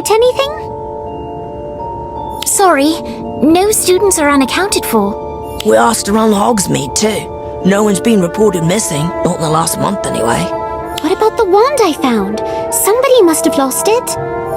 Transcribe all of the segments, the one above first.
about anything? Sorry, no students are unaccounted for. We asked around Hogsmeade too. No one's been reported missing, not in the last month anyway. What about the wand I found? Somebody must have lost it.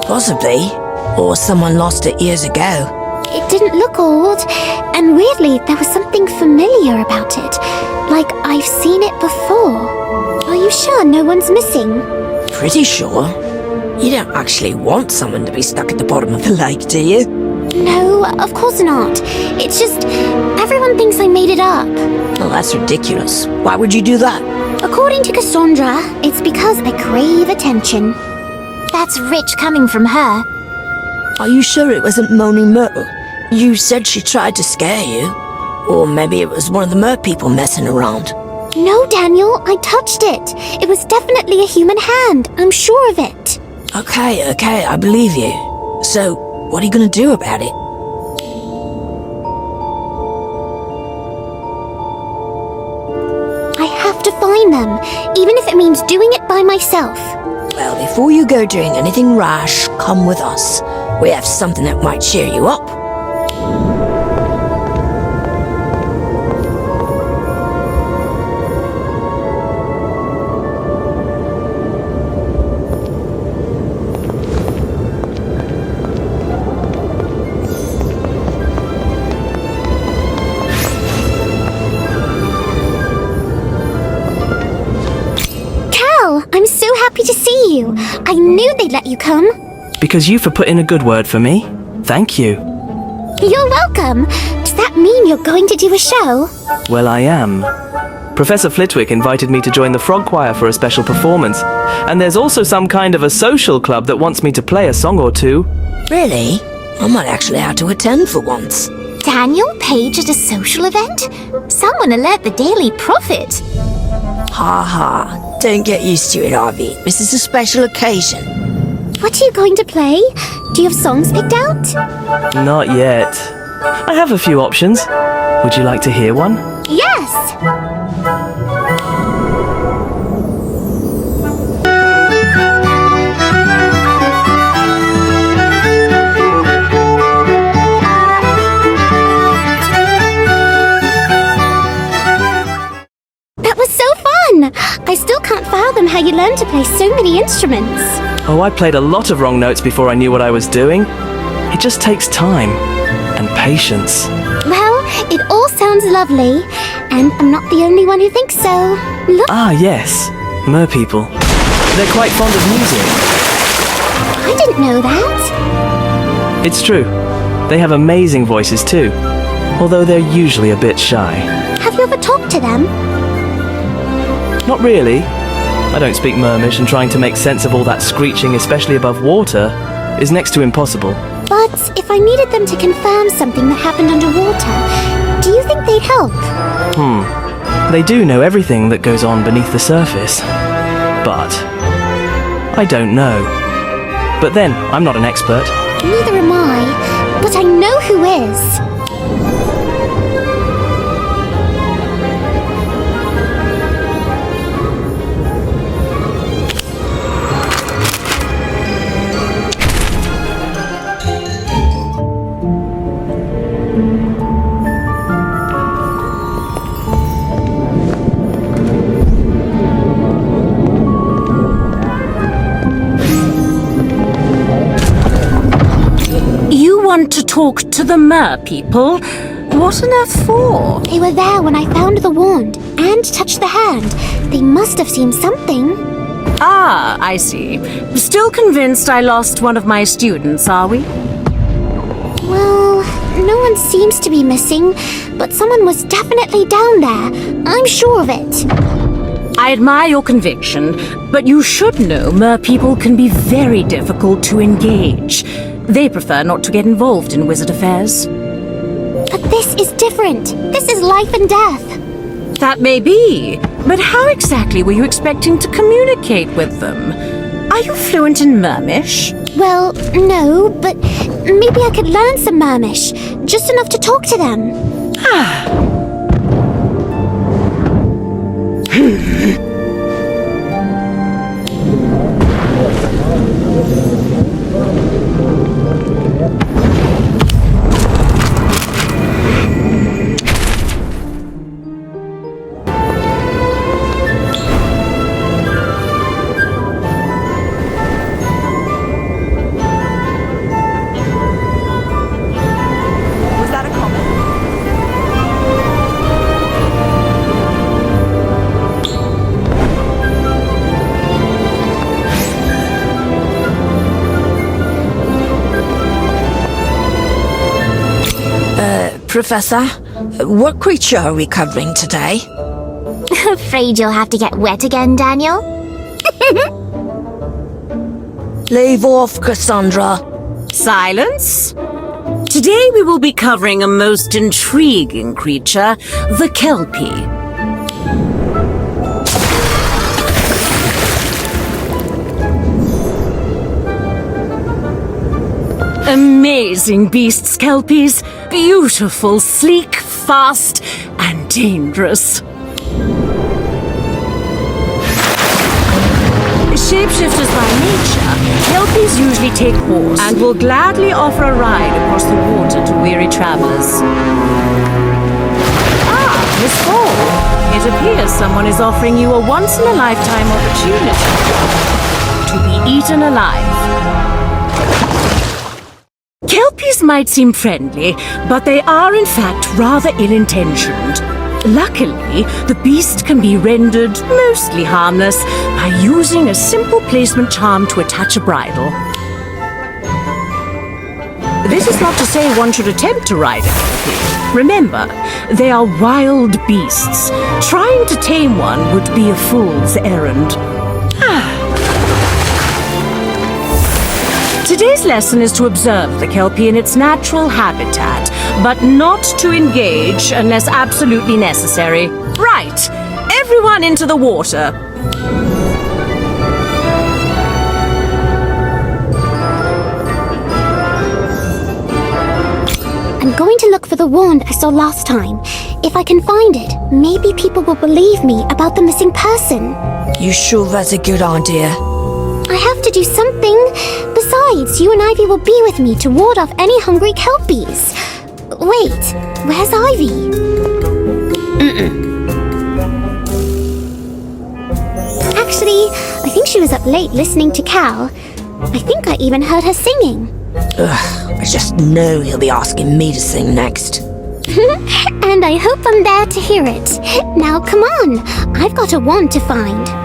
Possibly. Or someone lost it years ago. It didn't look old, and weirdly, there was something familiar about it. Like I've seen it before. Are you sure no one's missing? Pretty sure. You don't actually want someone to be stuck at the bottom of the lake, do you? No, of course not. It's just, everyone thinks I made it up. Well, that's ridiculous. Why would you do that? According to Cassandra, it's because I crave attention. That's rich coming from her. Are you sure it wasn't Moaning Myrtle? You said she tried to scare you. Or maybe it was one of the Merpeople messing around. No, Daniel, I touched it. It was definitely a human hand. I'm sure of it. Okay, I believe you. So, what are you gonna do about it? I have to find them, even if it means doing it by myself. Well, before you go doing anything rash, come with us. We have something that might cheer you up. I'm so happy to see you. I knew they'd let you come. Because you for putting a good word for me. Thank you. You're welcome. Does that mean you're going to do a show? Well, I am. Professor Flitwick invited me to join the Frog Choir for a special performance. And there's also some kind of a social club that wants me to play a song or two. Really? I might actually have to attend for once. Daniel Page at a social event? Someone alert the Daily Prophet. Ha ha. Don't get used to it, Ivy. This is a special occasion. What are you going to play? Do you have songs picked out? Not yet. I have a few options. Would you like to hear one? Yes! That was so fun! I still can't fathom how you learned to play so many instruments. Oh, I played a lot of wrong notes before I knew what I was doing. It just takes time and patience. Well, it all sounds lovely, and I'm not the only one who thinks so. Look, Ah, yes. Merpeople. They're quite fond of music. I didn't know that. It's true. They have amazing voices too, although they're usually a bit shy. Have you ever talked to them? Not really. I don't speak Mermish, and trying to make sense of all that screeching, especially above water, is next to impossible. But if I needed them to confirm something that happened underwater, do you think they'd help? They do know everything that goes on beneath the surface. But I don't know. But then, I'm not an expert. Neither am I, but I know who is. Want to talk to the Merpeople? What on earth for? They were there when I found the wand and touched the hand. They must have seen something. Ah, I see. Still convinced I lost one of my students, are we? Well, no one seems to be missing, but someone was definitely down there. I'm sure of it. I admire your conviction, but you should know Merpeople can be very difficult to engage. They prefer not to get involved in wizard affairs. But this is different. This is life and death. That may be, but how exactly were you expecting to communicate with them? Are you fluent in Mermish? Well, no, but maybe I could learn some Mermish, just enough to talk to them. Professor. What creature are we covering today? Afraid you'll have to get wet again, Daniel? Leave off, Cassandra. Silence. Today we will be covering a most intriguing creature, the Kelpie. Amazing beasts, Kelpies. Beautiful, sleek, fast, and dangerous. Shapeshifters by nature, Kelpies usually take horse and will gladly offer a ride across the water to weary travelers. Ah, Miss Fall. It appears someone is offering you a once-in-a-lifetime opportunity to be eaten alive. Kelpies might seem friendly, but they are in fact rather ill-intentioned. Luckily, the beast can be rendered mostly harmless by using a simple placement charm to attach a bridle. This is not to say one should attempt to ride a Kelpie. Remember, they are wild beasts. Trying to tame one would be a fool's errand. Today's lesson is to observe the Kelpie in its natural habitat, but not to engage unless absolutely necessary. Right! Everyone into the water! I'm going to look for the wand I saw last time. If I can find it, maybe people will believe me about the missing person. You sure that's a good idea? I have to do something. Besides, you and Ivy will be with me to ward off any hungry Kelpies. Wait, where's Ivy? Actually, I think she was up late listening to Cal. I think I even heard her singing. Ugh, I just know he'll be asking me to sing next. And I hope I'm there to hear it. Now come on, I've got a wand to find.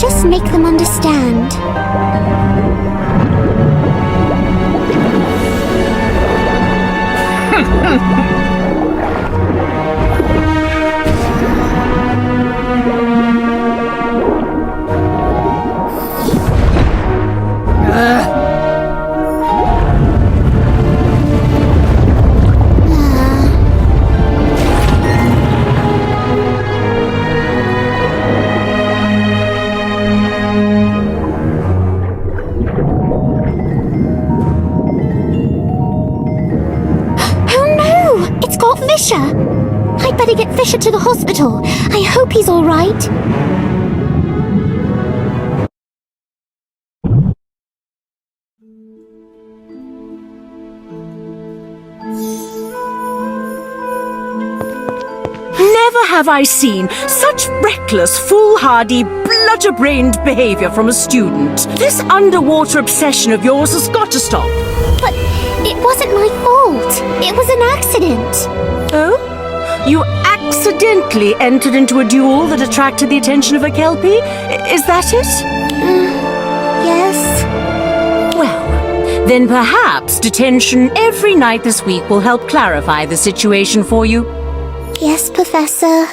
just make them understand. I'd better get Fisher to the hospital. I hope he's all right. Never have I seen such reckless, foolhardy, bludger-brained behavior from a student. This underwater obsession of yours has got to stop. But it wasn't my fault. It was an accident. Oh? You accidentally entered into a duel that attracted the attention of a Kelpie? Is that it? Yes. Well, then perhaps detention every night this week will help clarify the situation for you. Yes, Professor.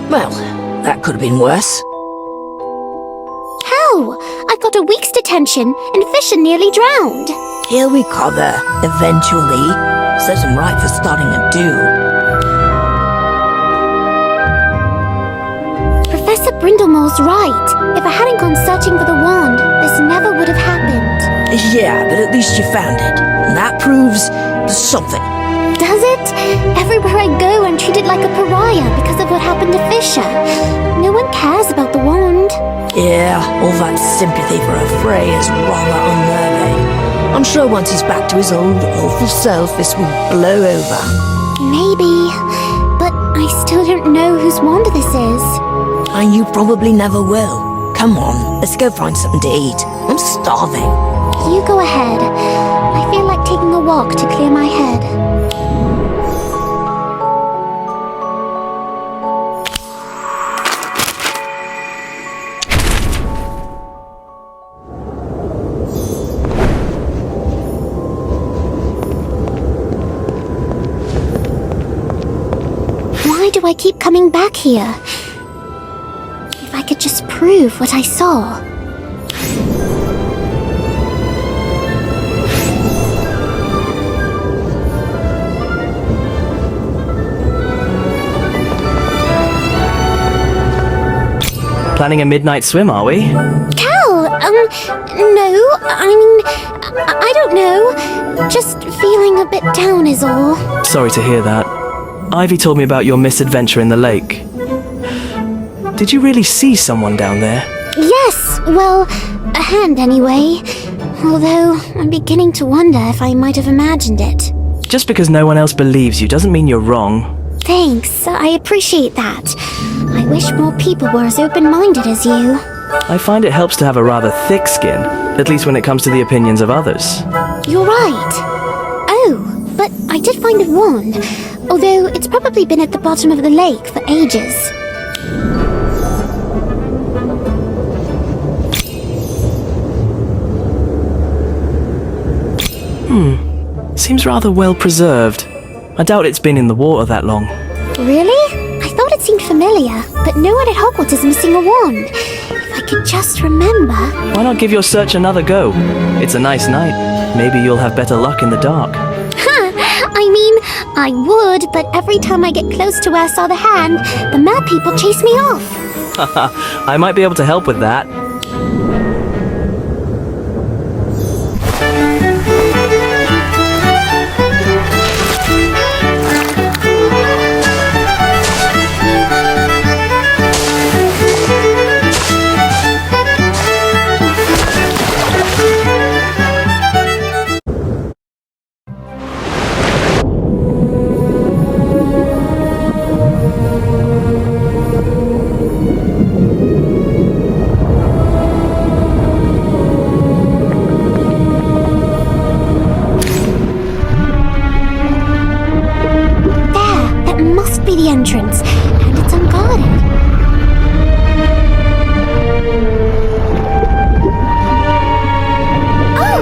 Well, that could have been worse. How? I got a week's detention and Fisher nearly drowned. He'll recover, eventually. Set him right for starting a duel. Professor Brindelmore's right. If I hadn't gone searching for the wand, this never would have happened. Yeah, but at least you found it. And that proves something. Does it? Everywhere I go, I'm treated like a pariah because of what happened to Fisher. No one cares about the wand. Yeah, all that sympathy for a Frey is rather unnerving. I'm sure once he's back to his old awful self, this will blow over. Maybe, but I still don't know whose wand this is. And you probably never will. Come on, let's go find something to eat. I'm starving. You go ahead. I feel like taking a walk to clear my head. Why do I keep coming back here? If I could just prove what I saw. Planning a midnight swim, are we? Cal, no, I don't know. Just feeling a bit down is all. Sorry to hear that. Ivy told me about your misadventure in the lake. Did you really see someone down there? Yes, well, a hand anyway. Although, I'm beginning to wonder if I might have imagined it. Just because no one else believes you doesn't mean you're wrong. Thanks, I appreciate that. I wish more people were as open-minded as you. I find it helps to have a rather thick skin, at least when it comes to the opinions of others. You're right. Oh, but I did find a wand, although it's probably been at the bottom of the lake for ages. Seems rather well preserved. I doubt it's been in the water that long. Really? I thought it seemed familiar, but no one at Hogwarts is missing a wand. If I could just remember... Why not give your search another go? It's a nice night. Maybe you'll have better luck in the dark. I mean, I would, but every time I get close to where I saw the hand, the Merpeople chase me off. I might be able to help with that. the entrance, and it's unguarded. Oh!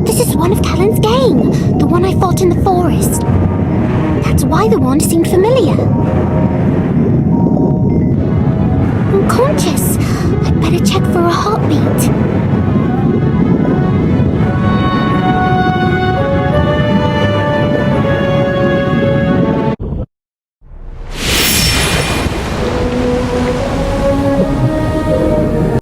This is one of Talon's gang, the one I fought in the forest. That's why the wand seemed familiar. Unconscious. I'd better check for a heartbeat.